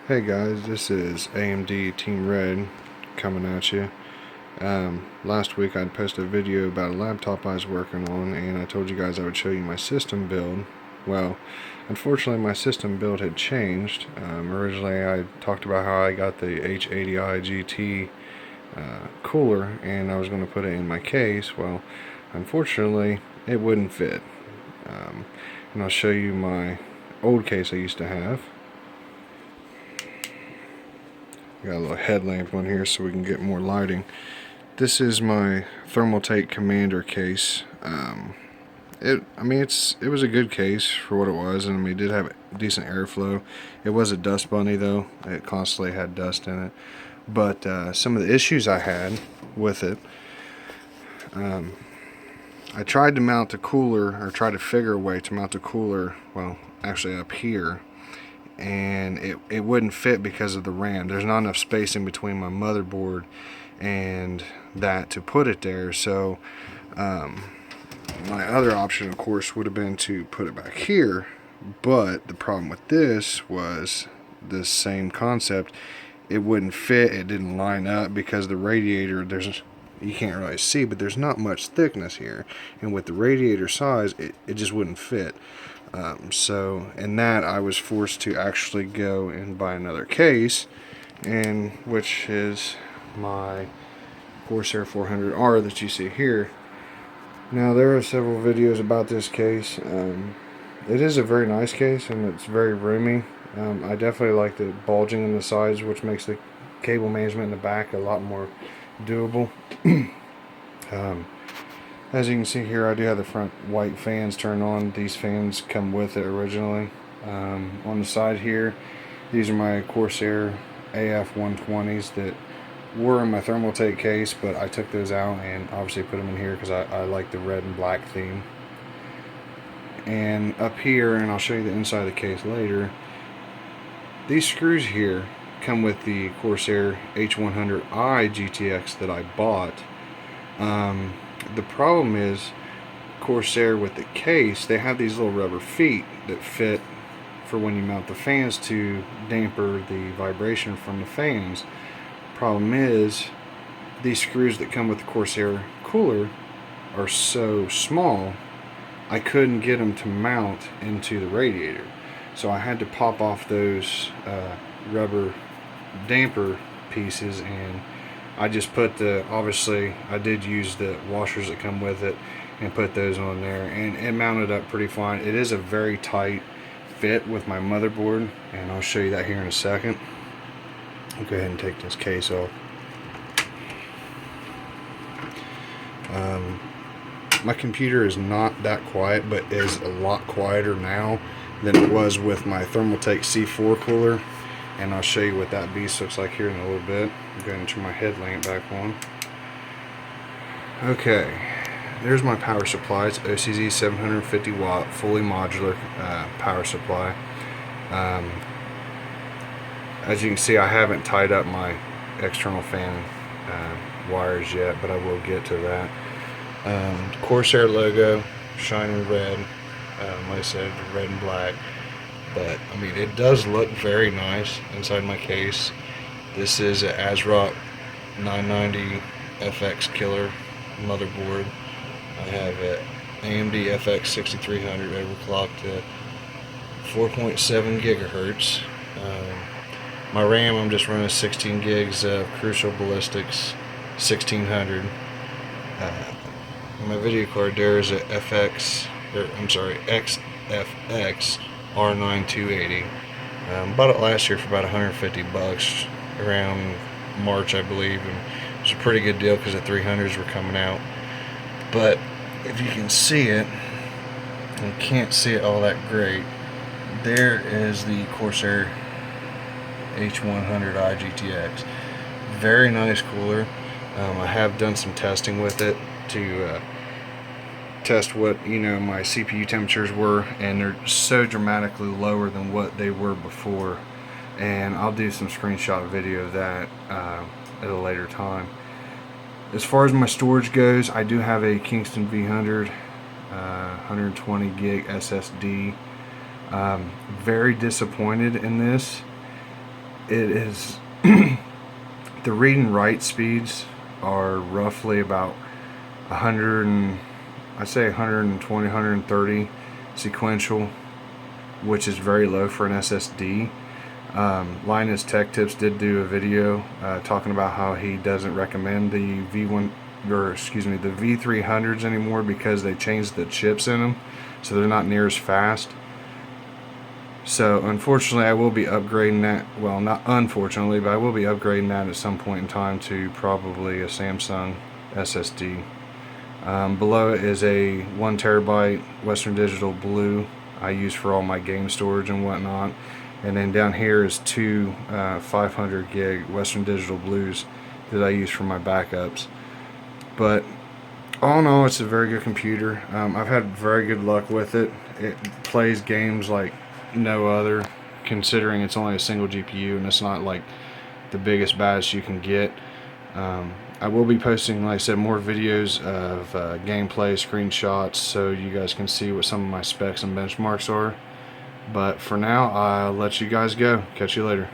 Hey guys, this is AMD Team Red coming at you. Last week I posted a video about a laptop I was working on, and I told you guys I would show you my system build. Well, unfortunately my system build had changed. Originally I talked about how I got the H80i GT cooler and I was going to put it in my case. Well, unfortunately it wouldn't fit. And I'll show you my old case I used to have. Got a little headlamp on here so we can get more lighting. This is my Thermaltake Commander case. It was a good case for what it was, and it did have decent airflow. It was a dust bunny though. It constantly had dust in it. But some of the issues I had with it, I tried to mount the cooler, or tried to figure a way to mount the cooler, well, actually up here, and it wouldn't fit because of the RAM. There's not enough space in between my motherboard and that to put it there. So my other option, of course, would have been to put it back here, but the problem with this was the same concept. It wouldn't fit. It didn't line up because the radiator, you can't really see, but there's not much thickness here, and with the radiator size it just wouldn't fit. So in that I was forced to actually go and buy another case, and which is my Corsair 400R that you see here. Now there are several videos about this case. It is a very nice case and it's very roomy. I definitely like the bulging in the sides, which makes the cable management in the back a lot more doable. As you can see here, I do have the front white fans turned on. These fans come with it originally. On the side here, these are my Corsair AF 120s that were in my Thermaltake case, but I took those out and obviously put them in here because I like the red and black theme. And up here, and I'll show you the inside of the case later, these screws here come with the Corsair H100i GTX that I bought. The problem is Corsair with the case, they have these little rubber feet that fit for when you mount the fans to damper the vibration from the fans. Problem is these screws that come with the Corsair cooler are so small I couldn't get them to mount into the radiator, so I had to pop off those rubber damper pieces, and I just put obviously I did use the washers that come with it and put those on there, and it mounted up pretty fine. It is a very tight fit with my motherboard, and I'll show you that here in a second. I'll go ahead and take this case off. My computer is not that quiet, but is a lot quieter now than it was with my Thermaltake C4 cooler, and I'll show you what that beast looks like here in a little bit. I'm going to turn my headlamp back on. Okay, there's my power supply. It's OCZ 750 watt fully modular power supply. As you can see, I haven't tied up my external fan wires yet, but I will get to that. Corsair logo, shining red, like I said, red and black. But I mean, it does look very nice inside my case. This is an ASRock 990 FX Killer motherboard. I have an AMD FX 6300 overclocked at 4.7 gigahertz. My RAM, I'm just running 16 gigs of Crucial Ballistics 1600. My video card there is a XFX R9 280. Bought it last year for about 150 bucks around March, I believe, and it was a pretty good deal because the 300s were coming out. But if you can see it, and can't see it all that great, there is the Corsair H100i GTX. Very nice cooler. I have done some testing with it to test what my CPU temperatures were, and they're so dramatically lower than what they were before, and I'll do some screenshot video of that at a later time. As far as my storage goes, I do have a Kingston V100 120 gig SSD. Very disappointed in this. it is the read and write speeds are roughly about 100 and I say 120, 130 sequential, which is very low for an SSD. Linus Tech Tips did do a video talking about how he doesn't recommend the the V300s anymore because they changed the chips in them, so they're not near as fast. So unfortunately, I will be upgrading that. Well, not unfortunately, but I will be upgrading that at some point in time to probably a Samsung SSD. Below it is a 1 terabyte Western Digital Blue I use for all my game storage and whatnot. And then down here is two 500 gig Western Digital Blues that I use for my backups. But all in all, it's a very good computer. I've had very good luck with it. It plays games like no other, considering it's only a single GPU and it's not like the biggest, baddest you can get. I will be posting, like I said, more videos of gameplay, screenshots, so you guys can see what some of my specs and benchmarks are. But for now, I'll let you guys go. Catch you later.